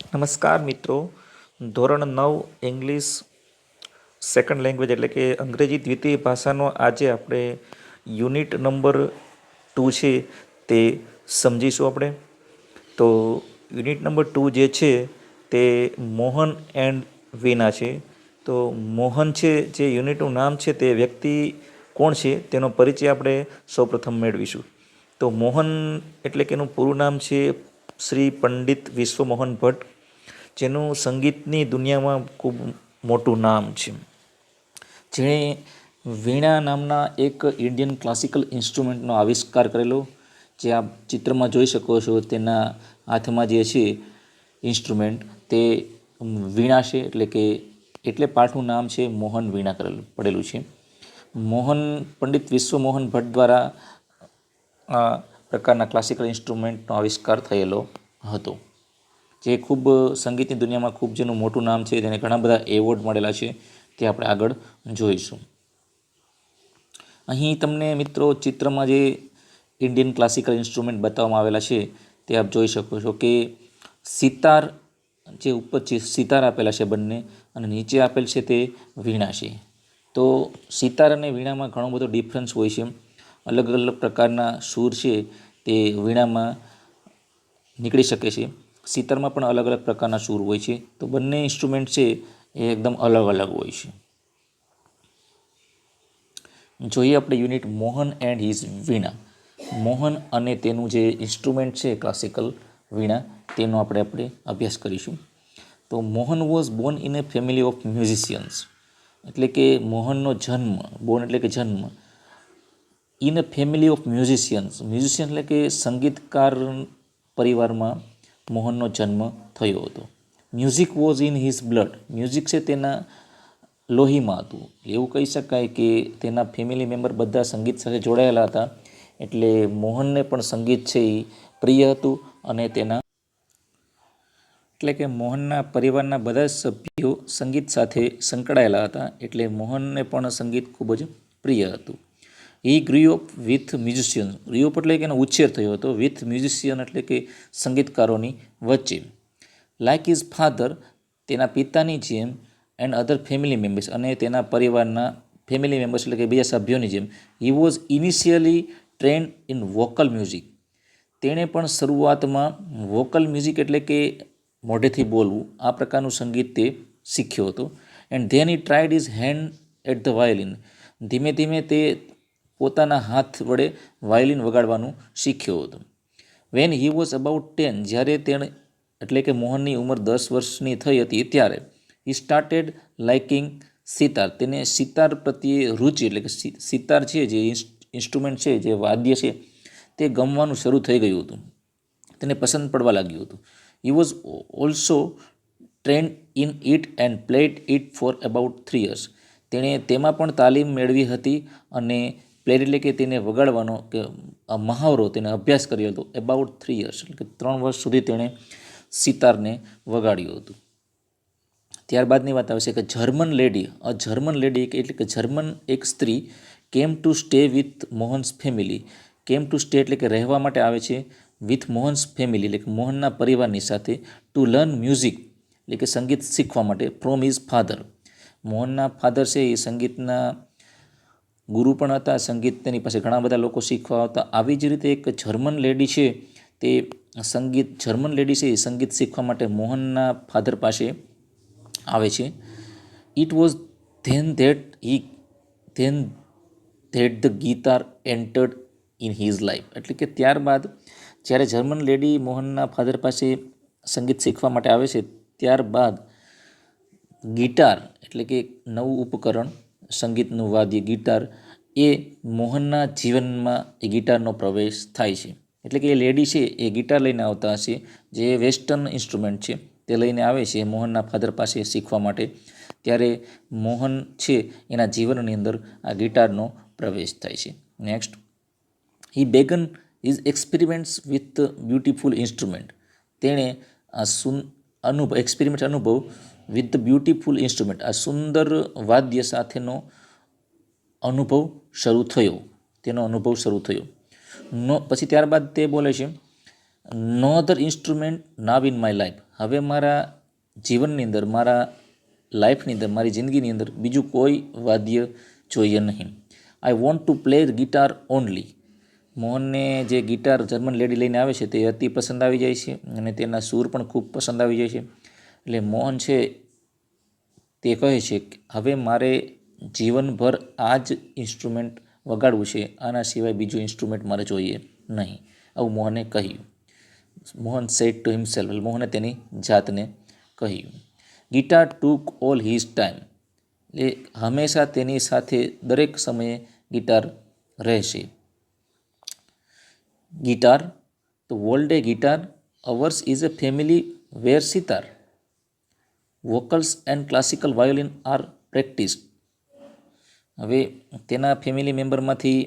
નમસ્કાર મિત્રો. ધોરણ 9 ઇંગ્લિશ સેકન્ડ લેંગ્વેજ એટલે કે અંગ્રેજી દ્વિતીય ભાષાનો આજે આપણે યુનિટ નંબર 2 છે તે સમજીશું આપણે. તો યુનિટ નંબર 2 જે છે તે મોહન એન્ડ વીના છે. તો મોહન છે જે યુનિટનું નામ છે તે વ્યક્તિ કોણ છે તેનો પરિચય આપણે સૌપ્રથમ મેળવીશું. તો મોહન એટલે કે એનું પૂરું નામ છે શ્રી પંડિત વિશ્વમોહન ભટ્ટ, જેનું સંગીતની દુનિયામાં ખૂબ મોટું નામ છે. જેણે વીણા નામના એક ઇન્ડિયન ક્લાસિકલ ઇન્સ્ટ્રુમેન્ટનો આવિષ્કાર કરેલો, જે આપ ચિત્રમાં જોઈ શકો છો. તેના હાથમાં જે છે ઇન્સ્ટ્રુમેન્ટ તે વીણા છે, એટલે પાઠનું નામ છે મોહન વીણા પડેલું છે. મોહન પંડિત વિશ્વમોહન ભટ્ટ દ્વારા આ પ્રકારના ક્લાસિકલ ઇન્સ્ટ્રુમેન્ટનો આવિષ્કાર થયેલો હતો, જે ખૂબ સંગીતની દુનિયામાં ખૂબ જેનું મોટું નામ છે. તેને ઘણા બધા એવોર્ડ મળેલા છે, તે આપણે આગળ જોઈશું. અહીં તમને મિત્રો ચિત્રમાં જે ઇન્ડિયન ક્લાસિકલ ઇન્સ્ટ્રુમેન્ટ બતાવવામાં આવેલા છે તે આપ જોઈ શકો છો કે સિતાર, જે ઉપર સિતાર આપેલા છે બંને, અને નીચે આપેલ છે તે વીણા છે. તો સિતાર અને વીણામાં ઘણો બધો ડિફરન્સ હોય છે. અલગ અલગ પ્રકારના સૂર છે તે વીણામાં નીકળી શકે છે. સિતારમાં પણ અલગ અલગ પ્રકારના સૂર હોય છે. તો બંને ઇન્સ્ટ્રુમેન્ટ છે એ એકદમ અલગ અલગ હોય છે. જોઈએ આપણે યુનિટ મોહન એન્ડ હિઝ વીણા. મોહન અને તેનું જે ઇન્સ્ટ્રુમેન્ટ છે ક્લાસિકલ વીણા, તેનો આપણે અભ્યાસ કરીશું. તો Mohan was Born in A family of musicians, એટલે કે મોહનનો જન્મ, બોર્ન એટલે કે જન્મ, in a family of musicians, musician એટલે કે સંગીતકાર પરિવારમાં મોહનનો જન્મ થયો હતો. Music was in his blood, music છે તેના લોહીમાં હતું. એવું કહી શકાય કે તેના ફેમિલી મેમ્બર બધા સંગીત સાથે જોડાયેલા હતા, એટલે મોહનને પણ સંગીત છે એ પ્રિય હતું. અને એટલે કે મોહનના પરિવારના બધા જ સભ્યો સંગીત સાથે સંકળાયેલા હતા, એટલે મોહનને પણ સંગીત ખૂબ જ પ્રિય હતું. He grew up with musician, grew up એટલે કે એનો ઉછેર થયો હતો, વિથ મ્યુઝિશિયન એટલે કે સંગીતકારોની વચ્ચે. લાઇક હિઝ ફાધર, તેના પિતાની જેમ, એન્ડ અધર ફેમિલી મેમ્બર્સ, અને તેના પરિવારના ફેમિલી મેમ્બર્સ એટલે કે બીજા સભ્યોની જેમ. He was initially trend in vocal music, તેણે પણ શરૂઆતમાં વોકલ મ્યુઝિક એટલે કે મોઢેથી બોલવું, આ પ્રકારનું સંગીત તે શીખ્યો હતો. And then he tried his hand at the violin, ધીમે ધીમે તે પોતાના હાથ વડે વાયોલિન વગાડવાનું શીખ્યો હતો. વેન હી વોઝ અબાઉટ 10, જ્યારે તેણે એટલે કે મોહનની ઉંમર 10 વર્ષની થઈ હતી ત્યારે હી સ્ટાર્ટેડ લાઇકિંગ સિતાર, તેને સિતાર પ્રત્યે રુચિ, એટલે કે સિતાર છે જે ઇન્સ્ટ્રુમેન્ટ છે, જે વાદ્ય છે, તે ગમવાનું શરૂ થઈ ગયું હતું, તેને પસંદ પડવા લાગ્યું હતું. He was also trend in it and played it for about 3 years, તેણે તેમાં પણ તાલીમ મેળવી હતી અને પ્લેડ એટલે કે તેને વગાડવાનો કે મહાવરો, તેને અભ્યાસ કર્યો હતો. અબાઉટ 3 years એટલે કે 3 વર્ષ સુધી તેણે સિતારને વગાડ્યું હતું. ત્યારબાદની વાત આવશે કે જર્મન લેડી, એટલે કે જર્મન એક સ્ત્રી came to stay with Mohan's family, came to stay એટલે કે રહેવા માટે આવે છે, વિથ મોહન્સ ફેમિલી એટલે કે મોહનના પરિવારની સાથે, ટુ લર્ન મ્યુઝિક એટલે કે સંગીત શીખવા માટે, ફ્રોમ હિઝ ફાધર, મોહનના ફાધર છે એ સંગીતના ગુરુ પણ હતા, સંગીત તેની પાસે ઘણા બધા લોકો શીખવા હતા. આવી જ રીતે એક જર્મન લેડી છે તે જર્મન લેડી છે એ સંગીત શીખવા માટે મોહનના ફાધર પાસે આવે છે. It was then that the guitar entered in his life, એટલે કે ત્યારબાદ જ્યારે જર્મન લેડી મોહનના ફાધર પાસે સંગીત શીખવા માટે આવે છે, ત્યારબાદ ગિટાર એટલે કે નવું ઉપકરણ, સંગીતનું વાદ્ય ગિટાર, એ મોહનના જીવનમાં એ ગિટારનો પ્રવેશ થાય છે. એટલે કે એ લેડી છે એ ગિટાર લઈને આવતા હશે, જે વેસ્ટર્ન ઇન્સ્ટ્રુમેન્ટ છે તે લઈને આવે છે મોહનના ફાધર પાસે શીખવા માટે. ત્યારે મોહન છે એના જીવનની અંદર આ ગિટારનો પ્રવેશ થાય છે. Next, he began his experiments with beautiful instrument, તેણે એક્સપેરિમેન્ટ અનુભવ વિથ ધ બ્યુટિફુલ ઇન્સ્ટ્રુમેન્ટ, આ સુંદર વાદ્ય સાથેનો અનુભવ શરૂ થયો. પછી ત્યારબાદ તે બોલે છે, no other instrument now in my life, હવે મારા જીવનની અંદર, મારા લાઈફની અંદર, મારી જિંદગીની અંદર બીજું કોઈ વાદ્ય જોઈએ નહીં. I want to play guitar only. મોહનને જે ગિટાર જર્મન લેડી લઈને આવે છે તે અતિ પસંદ આવી જાય છે અને તેના સૂર પણ ખૂબ પસંદ આવી જાય છે. એટલે મોહન છે તે કહે છે કે હવે મારે જીવનભર આ જ ઇન્સ્ટ્રુમેન્ટ વગાડવું છે, આના સિવાય બીજું ઇન્સ્ટ્રુમેન્ટ મારે જોઈએ નહીં. આવું મોહને કહ્યું. મોહન સેડ ટુ હિમસેલ્ફ, મોહને તેની જાતને કહ્યું. ગિટાર ટુક ઓલ હિઝ ટાઈમ, એટલે હંમેશા તેની સાથે દરેક સમયે ગિટાર રહેશે. ગિટાર તો વોલ્ડ એ guitar, ours is a family where sitar, vocals and classical violin are practised. હવે તેના ફેમિલી મેમ્બરમાંથી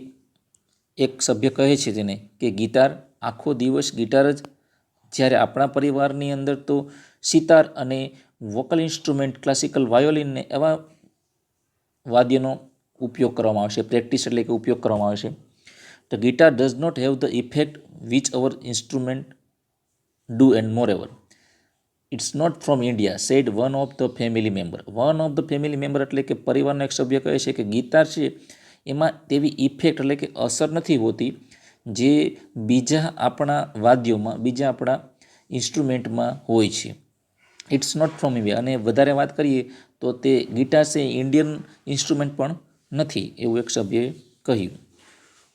એક સભ્ય કહે છે તેને કે ગિટાર, આખો દિવસ ગિટાર જ, જ્યારે આપણા પરિવારની અંદર તો સિતાર અને વોકલ ઇન્સ્ટ્રુમેન્ટ, ક્લાસિકલ વાયોલિનને એવા વાદ્યનો ઉપયોગ કરવામાં આવશે. પ્રેક્ટિસ એટલે કે ઉપયોગ કરવામાં આવશે. The guitar does not have the effect which our instrument do, and moreover, it's not from India, said one of the family member. One of the family member એટલે કે પરિવારનો એક સભ્ય કહે છે કે ગિટાર છે એમાં તેવી ઇફેક્ટ એટલે કે અસર નથી હોતી જે બીજા આપણા વાદ્યોમાં, બીજા આપણા ઇન્સ્ટ્રુમેન્ટમાં હોય છે. It's not from India. અને વધારે વાત કરીએ તો તે ગિટાર છે ઇન્ડિયન ઇન્સ્ટ્રુમેન્ટ પણ નથી, એવું એક સભ્યએ કહ્યું.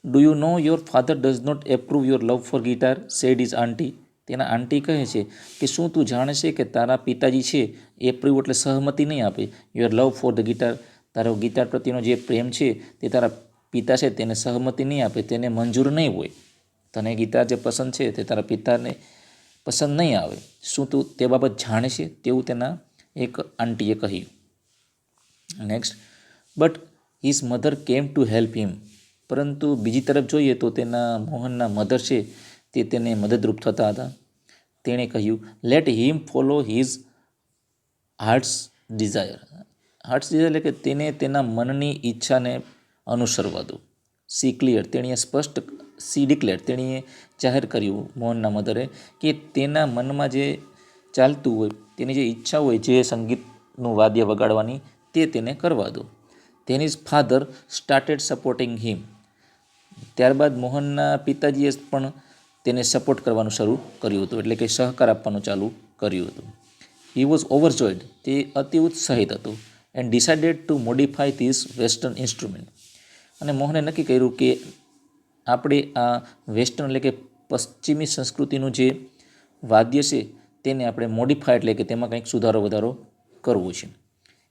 Do you know your father does not approve your love for guitar, said his aunty. તેના આંટી કહે છે કે શું તું જાણે છે કે તારા પિતાજી છે એપ્રુવ એટલે સહમતિ નહીં આપે, your love for the guitar, તારો ગિટાર પ્રત્યેનો જે પ્રેમ છે તે તારા પિતા છે તેને સહમતિ નહીં આપે, તેને મંજૂર નહીં હોય. તને ગિટાર જે પસંદ છે તે તારા પિતાને પસંદ નહીં આવે, શું તું તે બાબત જાણે છે, તેવું તેના એક આંટીએ કહ્યું. Next, but his mother came to help him. પરંતુ બીજી તરફ જોઈએ તો તેના મોહનના મધર છે તે તેને મદદરૂપ થતા હતા. તેણે કહ્યું, let him follow his heart's desire. Heart's desire એટલે કે તેને તેના મનની ઈચ્છાને અનુસરવા દો. સી ક્લિયર, તેણીએ સ્પષ્ટ, સી ડિક્લેર, તેણીએ જાહેર કર્યું મોહનના મધરે કે તેના મનમાં જે ચાલતું હોય, તેની જે ઈચ્છા હોય જે સંગીતનું વાદ્ય વગાડવાની, તે તેને કરવા દો. Then his father started supporting him. ત્યારબાદ મોહનના પિતાજીએ પણ તેને સપોર્ટ કરવાનું શરૂ કર્યું હતું, એટલે કે સહકાર આપવાનું ચાલુ કર્યું હતું. હી વોઝ ઓવરજોયડ, તે અતિ ઉત્સાહિત હતો. And decided to modify this western instrument. અને મોહને નક્કી કર્યું કે આપણે આ વેસ્ટર્ન એટલે કે પશ્ચિમી સંસ્કૃતિનું જે વાદ્ય છે તેને આપણે મોડિફાય એટલે કે તેમાં કંઈક સુધારો વધારો કરવો છે.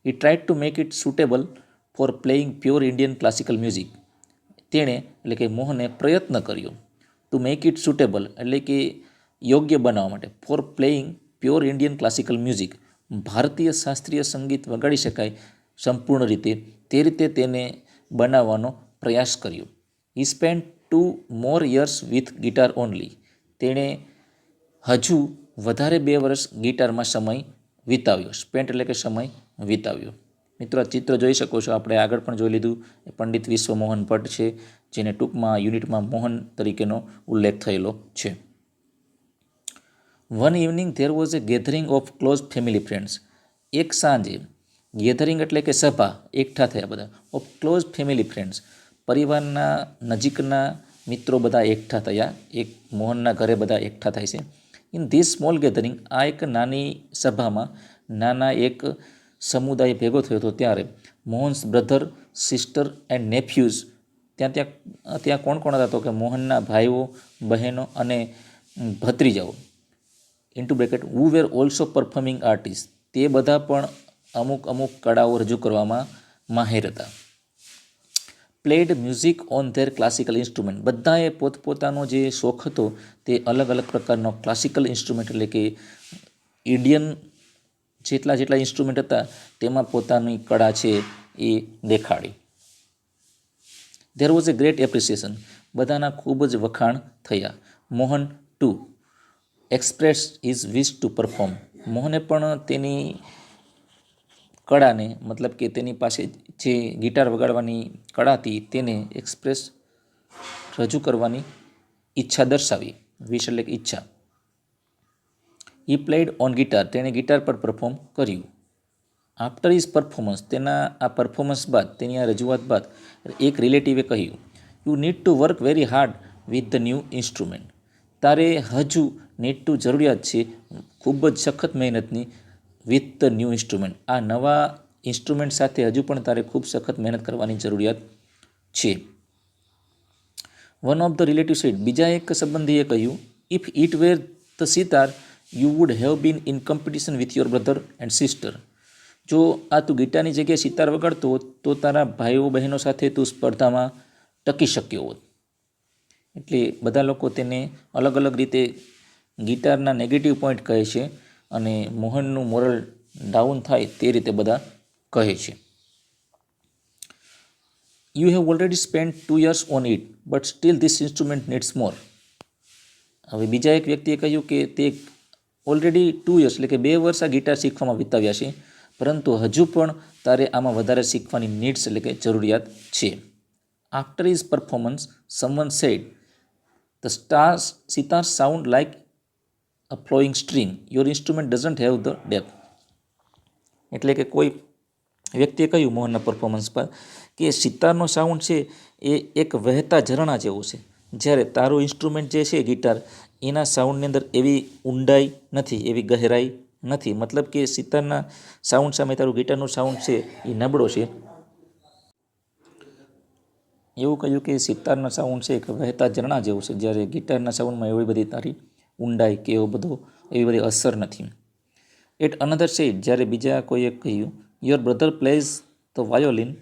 He tried to make it suitable for playing pure Indian classical music. તેણે એટલે કે મોહને પ્રયત્ન કર્યો ટુ મેક ઇટ સુટેબલ એટલે કે યોગ્ય બનાવવા માટે, for playing pure Indian classical music, ભારતીય શાસ્ત્રીય સંગીત વગાડી શકાય સંપૂર્ણ રીતે, તે રીતે તેને બનાવવાનો પ્રયાસ કર્યો. He spend 2 more years with guitar only. તેણે હજુ વધારે 2 વર્ષ ગિટારમાં સમય વિતાવ્યો. સ્પેન્ટ એટલે કે સમય વિતાવ્યો. મિત્રો, આ ચિત્ર જોઈ શકો છો, આપણે આગળ પણ જોઈ લીધું. એ પંડિત વિશ્વમોહન ભટ્ટ છે, જેને ટૂંકમાં યુનિટમાં મોહન તરીકેનો ઉલ્લેખ થયેલો છે. One evening there was a gathering of close family friends. એક સાંજે, ગેધરિંગ એટલે કે સભા, એકઠા થયા બધા, ઓફ ક્લોઝ ફેમિલી ફ્રેન્ડ્સ, પરિવારના નજીકના મિત્રો બધા એકઠા થયા. એક મોહનના ઘરે બધા એકઠા થાય છે. ઇન ધીસ સ્મોલ ગેધરિંગ, આ એક નાની સભામાં, નાના એક સમુદાય ભેગો થયો હતો. ત્યારે મોહન્સ બ્રધર, સિસ્ટર એન્ડ નેફ્યુઝ, ત્યાં કોણ કોણ હતા તો કે મોહનના ભાઈઓ, બહેનો અને ભત્રીજાઓ, ઇન્ટુ બ્રેકેટ, હુ વેર ઓલ્સો પરફોર્મિંગ આર્ટિસ્ટ, તે બધા પણ અમુક કળાઓ રજૂ કરવામાં માહિર હતા. Played music on there classical instrument, બધાએ પોતપોતાનો જે શોખ હતો તે અલગ અલગ પ્રકારનો ક્લાસિકલ ઇન્સ્ટ્રુમેન્ટ એટલે કે ઇન્ડિયન જેટલા ઇન્સ્ટ્રુમેન્ટ હતા તેમાં પોતાની કળા છે એ દેખાડી. There was A great appreciation, બધાના ખૂબ જ વખાણ થયા. Mohan two express is wish two perform, મોહને પણ તેની કળાને, મતલબ કે તેની પાસે જે ગિટાર વગાડવાની કળા હતી તેને એક્સપ્રેસ રજૂ કરવાની ઈચ્છા દર્શાવી. વિશ એટલે કે ઈચ્છા. હી પ્લેડ ઓન ગિટાર, તેણે ગિટાર પર પરફોર્મ કર્યું. આફ્ટર હિઝ પરફોર્મન્સ, તેના આ પરફોર્મન્સ બાદ, તેની આ રજૂઆત બાદ એક રિલેટિવે કહ્યું, you need to work very hard with the new instrument. તારે હજુ નીડ ટુ જરૂરિયાત છે ખૂબ જ સખત મહેનતની, વિથ ધ ન્યૂ ઇન્સ્ટ્રુમેન્ટ, આ નવા ઇન્સ્ટ્રુમેન્ટ સાથે હજુ પણ તારે ખૂબ સખત મહેનત કરવાની જરૂરિયાત છે. One of the relative said, બીજા એક સંબંધીએ કહ્યું, if it were the sitar you would have been in competition with your brother and sister. જો આ તું ગિટારની જગ્યાએ સિતાર વગાડતો હોત તો તારા ભાઈઓ બહેનો સાથે તું સ્પર્ધામાં ટકી શક્યો હોત. એટલે બધા લોકો તેને અલગ અલગ રીતે ગિટારના નેગેટિવ પોઈન્ટ કહે છે અને મોહનનું મોરલ ડાઉન થાય તે રીતે બધા કહે છે. You have already spend 2 years on it but still this instrument needs more. હવે બીજા એક વ્યક્તિએ કહ્યું કે તે ઓલરેડી 2 years એટલે કે 2 વર્ષ આ ગિટાર શીખવામાં વિતાવ્યા છે, પરંતુ હજુ પણ તારે આમાં વધારે શીખવાની નીડ્સ એટલે કે જરૂરિયાત છે. After his performance someone said, the star's sitar sound like a flowing stream, your instrument doesn't have the depth. એટલે કે કોઈ વ્યક્તિએ કહ્યું મોહનના પરફોર્મન્સ પર કે સિતારનો સાઉન્ડ છે એ એક વહેતા ઝરણા જેવું છે, જ્યારે તારું ઇન્સ્ટ્રુમેન્ટ જે છે ગિટાર, એના સાઉન્ડની અંદર એવી ઊંડાઈ નથી, એવી ગહેરાઈ નથી. મતલબ કે સિતારના સાઉન્ડ સામે તારું ગિટારનું સાઉન્ડ છે એ નબળો છે. એવું કહ્યું કે સિતારના સાઉન્ડ છે એક વહેતા ઝરણા જેવું છે, જ્યારે ગિટારના સાઉન્ડમાં એવી બધી તારી ઊંડાઈ કે એવી બધી અસર નથી. એટ અનધર સેડ, જ્યારે બીજા કોઈએ કહ્યું, your brother plays the violin,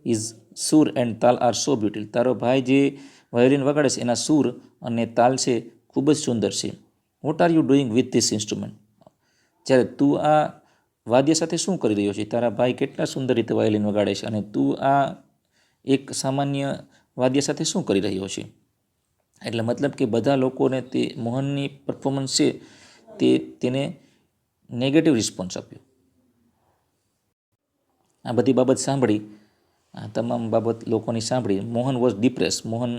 is સૂર એન્ડ તાલ આર સો બ્યુટીફુલ. તારો ભાઈ જે વાયોલિન વગાડે છે એના સૂર અને તાલ છે ખૂબ જ સુંદર છે. What are you doing with this instrument. જ્યારે તું આ વાદ્ય સાથે શું કરી રહ્યો છે, તારા ભાઈ કેટલા સુંદર રીતે વાયોલિન વગાડે છે અને તું આ એક સામાન્ય વાદ્ય સાથે શું કરી રહ્યો છે. એટલે મતલબ કે બધા લોકોને તે મોહનની પરફોર્મન્સ છે તેને નેગેટિવ રિસ્પોન્સ આપ્યો. આ બધી બાબત સાંભળી, આ તમામ બાબત લોકોની સાંભળી મોહન વોઝ ડિપ્રેસ, મોહન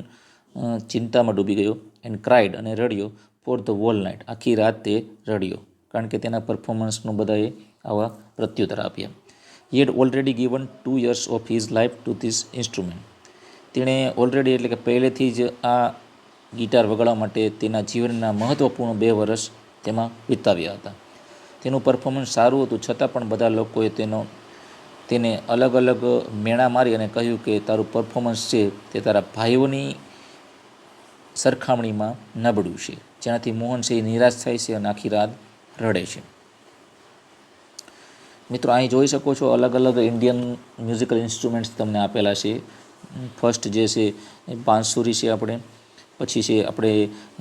ચિંતામાં ડૂબી ગયો, એન્ડ ક્રાઇડ અને રડ્યો ફોર ધ હોલ નાઇટ, આખી રાત તે રડ્યો, કારણ કે તેના પરફોર્મન્સનું બધાએ આવા પ્રત્યુત્તર આપ્યા. He had already given 2 years of his life to this instrument. તેણે ઓલરેડી એટલે કે પહેલેથી જ આ ગિટાર વગાડવા માટે તેના જીવનના મહત્ત્વપૂર્ણ 2 વર્ષ તેમાં વિતાવ્યા હતા. તેનું પરફોર્મન્સ સારું હતું, છતાં પણ બધા લોકોએ તેને અલગ અલગ મેણા મારી અને કહ્યું કે તારું પરફોર્મન્સ છે તે તારા ભાઈઓની સરખામણીમાં નબળું છે, જેનાથી મોહન છે એ નિરાશ થાય છે અને આખી રાત રડે છે. મિત્રો, અહીં જોઈ શકો છો અલગ અલગ ઇન્ડિયન મ્યુઝિકલ ઇન્સ્ટ્રુમેન્ટ્સ તમને આપેલા છે. ફર્સ્ટ જે છે એ બાંસુરી છે, પછી છે આપણે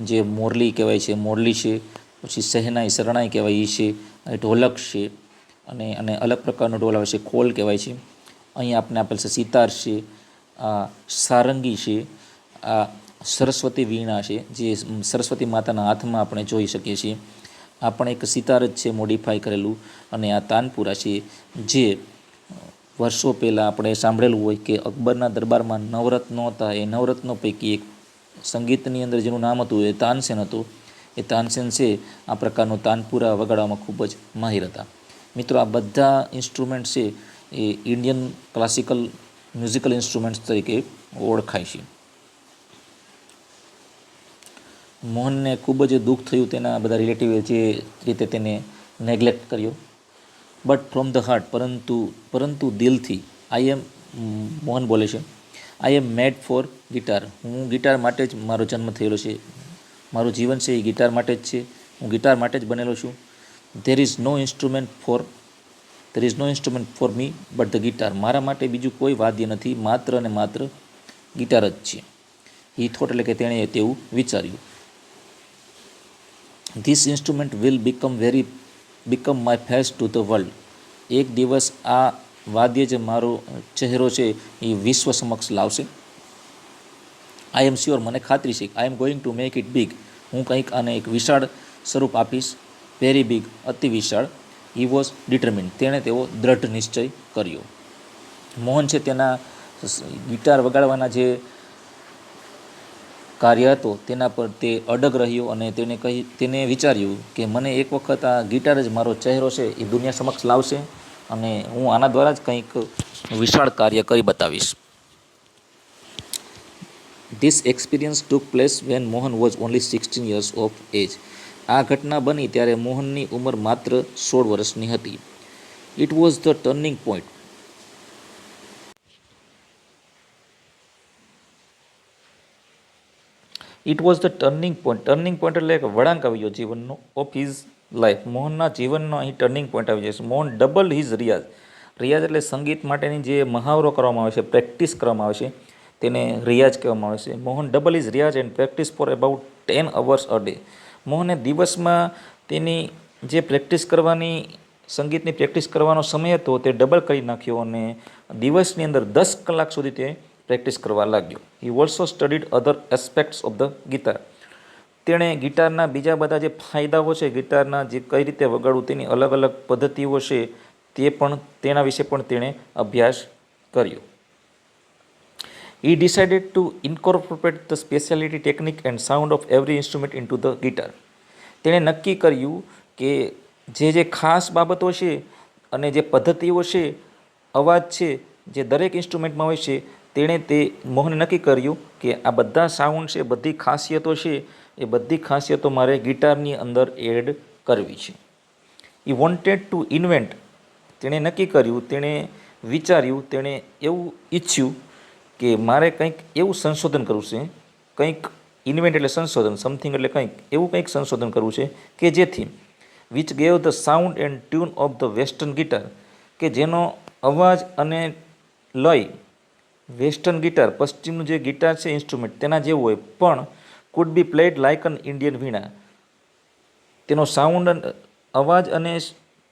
જે મોરલી કહેવાય છે મોરલી છે, પછી શરણાઈ કહેવાય એ છે, ઢોલક છે અને અલગ પ્રકારનો ઢોલ આવે છે ખોલ કહેવાય છે. અહીં આપણે આપેલ છે સિતાર છે, આ સારંગી છે, આ સરસ્વતી વીણા છે જે સરસ્વતી માતાના હાથમાં આપણે જોઈ શકીએ છીએ. આ પણ એક સિતાર જ છે મોડિફાઈ કરેલું. અને આ તાનપુરા છે જે વર્ષો પહેલાં આપણે સાંભળેલું હોય કે અકબરના દરબારમાં નવરત્નો હતા, એ નવરત્નો પૈકી એક સંગીતની અંદર જેનું નામ હતું એ તાનસેન હતું. એ તાનસેન છે આ પ્રકારનું તાનપુરા વગાડવામાં ખૂબ જ માહિર હતા. મિત્રો, આ બધા ઇન્સ્ટ્રુમેન્ટ છે એ ઇન્ડિયન ક્લાસિકલ મ્યુઝિકલ ઇન્સ્ટ્રુમેન્ટ્સ તરીકે ઓળખાય છે. મોહનને ખૂબ જ દુઃખ થયું તેના બધા રિલેટિવે જે રીતે તેને નેગ્લેક્ટ કર્યો. બટ ફ્રોમ ધ હાર્ટ, પરંતુ દિલથી, મોહન બોલે છે, I M made four guitar. હું ગિટાર માટે જ મારો જન્મ થયેલો છે, મારું જીવન છે એ ગિટાર માટે જ છે, હું ગિટાર માટે જ બનેલો છું. There is no instrument for me but the guitar. મારા માટે બીજું કોઈ વાદ્ય નથી, માત્ર અને માત્ર ગિટાર જ છે. હી થોટ એટલે કે તેણે તેવું વિચાર્યું. This instrument will become my face to the world. એક દિવસ આ વાદ્ય જે મારો ચહેરો છે એ વિશ્વ સમક્ષ લાવશે. આઈ એમ શ્યોર, મને ખાતરી છે, I am going to make it big. હું કંઈક આને એક વિશાળ સ્વરૂપ આપીશ, વેરી બિગ, અતિ વિશાળ. હી વોઝ ડિટરમિન્ડ, તેણે તેવો દ્રઢ નિશ્ચય કર્યો. મોહન છે તેના ગિટાર વગાડવાના જે કાર્ય હતો તેના પર તે અડગ રહ્યો અને તેને વિચાર્યું કે મને એક વખત આ ગિટાર જ મારો ચહેરો છે એ દુનિયા સમક્ષ લાવશે અને હું આના દ્વારા જ કંઈક વિશાળ કાર્ય કરી બતાવીશ. This experience took place when Mohan was only 16 years of age. આ ઘટના બની ત્યારે મોહનની ઉંમર માત્ર 16 વર્ષની હતી. It was the turning point. It was the turning point. Turning point એટલે કે વળાંક આવી ગયો જીવનનો ઓફ હિઝ લાઈફ. મોહનના જીવનનો અહીં ટર્નિંગ પોઈન્ટ આવી જશે. મોહન ડબલ હિઝ રિયાઝ. રિયાઝ એટલે સંગીત માટેની જે મહાવરો કરવામાં આવે છે, પ્રેક્ટિસ કરવામાં આવે છે, તેને રિયાઝ કહેવામાં આવે છે. Mohan double his Riyaz and practice for about 10 hours a day. મોહને દિવસમાં તેની જે પ્રેક્ટિસ કરવાની, સંગીતની પ્રેક્ટિસ કરવાનો સમય હતો તે ડબલ કરી નાખ્યો અને દિવસની અંદર 10 કલાક સુધી તે પ્રેક્ટિસ કરવા લાગ્યો. He also studied other aspects of the guitar. તેણે ગિટારના બીજા બધા જે ફાયદાઓ છે, ગિટારના જે કઈ રીતે વગાડવું તેની અલગ અલગ પદ્ધતિઓ છે, તેના વિશે પણ તેણે અભ્યાસ કર્યો. He decided to incorporate the specialty technique and sound of every instrument into the guitar. તેણે નક્કી કર્યું કે જે ખાસ બાબતો છે અને જે પદ્ધતિઓ છે, અવાજ છે, જે દરેક ઇન્સ્ટ્રુમેન્ટમાં હોય છે, મોહને નક્કી કર્યું કે આ બધા સાઉન્ડ છે, બધી ખાસિયતો છે, એ બધી ખાસિયતો મારે ગિટારની અંદર એડ કરવી છે. He wanted to invent. તેણે નક્કી કર્યું, તેણે વિચાર્યું, તેણે એવું ઈચ્છ્યું કે મારે કંઈક એવું સંશોધન કરવું છે, કંઈક ઇન્વેન્ટ એટલે સંશોધન, સમથિંગ એટલે કંઈક સંશોધન કરવું છે કે જેથી which gave the sound and tune of the western guitar, કે જેનો અવાજ અને લય વેસ્ટર્ન ગિટાર, પશ્ચિમનું જે ગિટાર છે ઇન્સ્ટ્રુમેન્ટ તેના જેવું હોય, પણ could be played like an Indian veena. તેનો સાઉન્ડ, અવાજ અને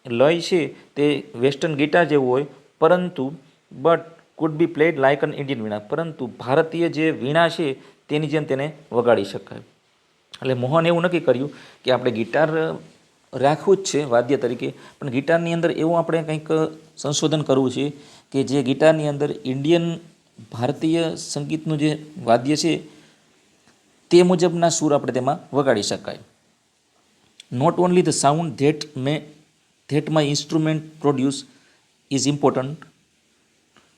લય છે તે વેસ્ટર્ન ગિટાર જેવું હોય, પરંતુ but could be played like an Indian veena, પરંતુ ભારતીય જે વીણા છે તેની જેમ તેને વગાડી શકાય. એટલે મોહન એવું નક્કી કર્યું કે આપણે ગિટાર રાખવું જ છે વાદ્ય તરીકે, પણ ગિટારની અંદર એવું આપણે કંઈક સંશોધન કરવું છે કે જે ગિટારની અંદર ઇન્ડિયન, ભારતીય સંગીતનું જે વાદ્ય છે તે મુજબના સૂર આપણે તેમાં વગાડી શકાય. Not only the sound that my instrument produce is important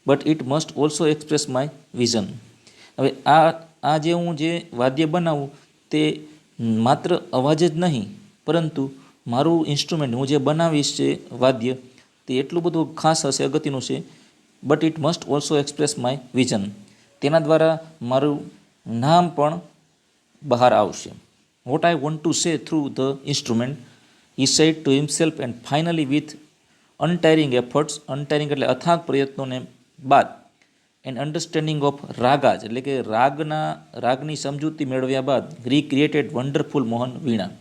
but it must also express my vision. હવે આ જે હું જે વાદ્ય બનાવું તે માત્ર અવાજ જ નહીં, પરંતુ મારું ઇન્સ્ટ્રુમેન્ટ, હું જે બનાવીશ છે વાદ્ય, તે એટલું બધું ખાસ હશે, અગત્યનું છે. But it must also express my vision. તેના દ્વારા મારું નામ પણ બહાર આવશે. What I want to say through the instrument, he said to himself, and finally with untiring efforts, untiring એટલે અથાગ પ્રયત્નોને બાદ, એન્ડ અન્ડરસ્ટેન્ડિંગ ઓફ રાગાજ એટલે કે રાગની સમજૂતી મેળવ્યા બાદ, રીક્રિએટેડ વન્ડરફુલ મોહન વીણા.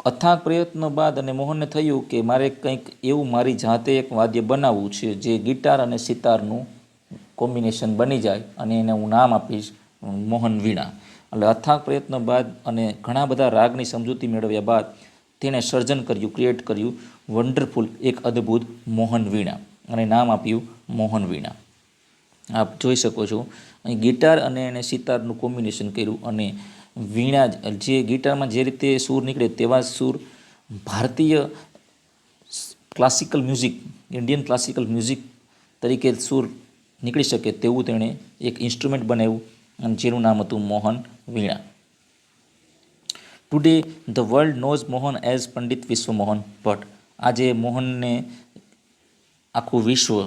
અથાગ પ્રયત્નો બાદ અને મોહનને થયું કે મારે કંઈક એવું મારી જાતે એક વાદ્ય બનાવવું છે જે ગિટાર અને સિતારનું કોમ્બિનેશન બની જાય અને એને હું નામ આપીશ મોહન વીણા. એટલે અથાગ પ્રયત્નો બાદ અને ઘણા બધા રાગની સમજૂતી મેળવ્યા બાદ તેણે સર્જન કર્યું, ક્રિએટ કર્યું વન્ડરફુલ, એક અદ્ભુત મોહન વીણા, અને નામ આપ્યું મોહન વીણા. આપ જોઈ શકો છો અહીં ગિટાર અને એને સિતારનું કોમ્બિનેશન કર્યું અને વીણા, જે ગિટારમાં જે રીતે સૂર નીકળે તેવા સૂર ભારતીય classical music, Indian classical music તરીકે સૂર નીકળી શકે તેવું તેણે એક ઇન્સ્ટ્રુમેન્ટ બનાવ્યું અને જેનું નામ હતું Mohan Veena. Today the world knows Mohan as Pandit Vishwamohan Bhatt. આજે મોહનને આખું વિશ્વ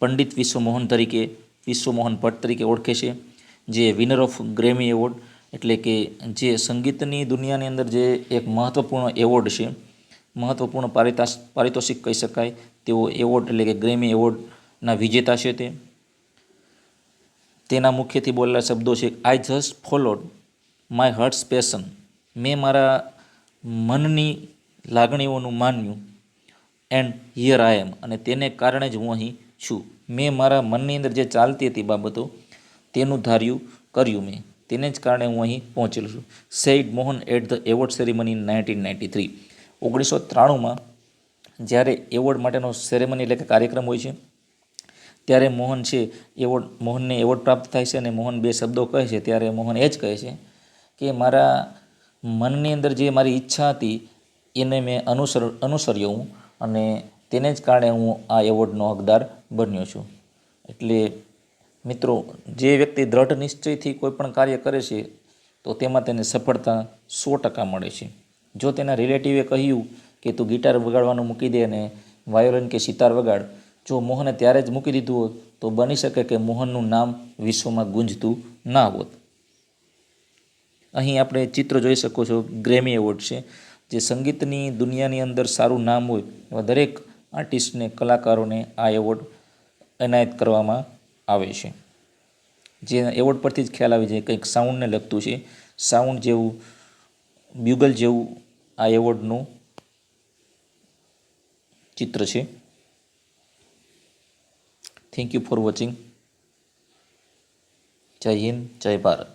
પંડિત વિશ્વમોહન ભટ્ટ તરીકે ઓળખે છે, જે વિનર ઓફ ગ્રેમી એવોર્ડ, એટલે કે જે સંગીતની દુનિયાની અંદર જે એક મહત્ત્વપૂર્ણ એવોર્ડ છે, મહત્ત્વપૂર્ણ પારિતોષિક કહી શકાય તેવો એવોર્ડ, એટલે કે ગ્રેમી એવોર્ડના વિજેતા છે. તેના મુખ્યથી બોલેલા શબ્દો છે, I just followed my hearts passion. મેં મારા મનની લાગણીઓનું માન્યું, એન્ડ હિયર આઈ એમ, અને તેને કારણે જ હું અહીં છું. મેં મારા મનની અંદર જે ચાલતી હતી બાબતો તેનું ધાર્યું કર્યું મેં, તેને જ કારણે હું અહીં પહોંચેલો છું. Said Mohan at the award ceremony in 1993. 1993માં જ્યારે એવોર્ડ માટેનો સેરેમની એટલે કે કાર્યક્રમ હોય છે, ત્યારે મોહન છે મોહનને એવોર્ડ પ્રાપ્ત થાય છે અને મોહન બે શબ્દો કહે છે ત્યારે મોહન એ જ કહે છે કે મારા મનની અંદર જે મારી ઈચ્છા હતી એને મેં અનુસર્યો હું અને તેને જ કારણે હું આ એવોર્ડનો હકદાર બન્યો છું. એટલે મિત્રો, જે વ્યક્તિ દ્રઢ નિશ્ચયથી કોઈ પણ કાર્ય કરે છે તો તેમાં તેને સફળતા 100% મળે છે. જો તેના રિલેટિવે કહ્યું કે તું ગિટાર વગાડવાનું મૂકી દે અને વાયોલિન કે સિતાર વગાડ, જો મોહને ત્યારે જ મૂકી દીધું હોત તો બની શકે કે મોહનનું નામ વિશ્વમાં ગુંજતું ના હોત. અહીં આપણે ચિત્ર જોઈ શકો છો, ગ્રેમી એવોર્ડ છે, જે સંગીતની દુનિયાની અંદર સારું નામ હોય એવા દરેક આર્ટિસ્ટને, કલાકારોને આ એવોર્ડ એનાયત કરવામાં આવે છે. જે એવોર્ડ પરથી જ ખ્યાલ આવી જાય કંઈક સાઉન્ડને લગતું છે. સાઉન્ડ જેવું, બ્યુગલ જેવું આ એવોર્ડનું ચિત્ર છે. Thank you for watching. જય હિન્દ, જય ભારત.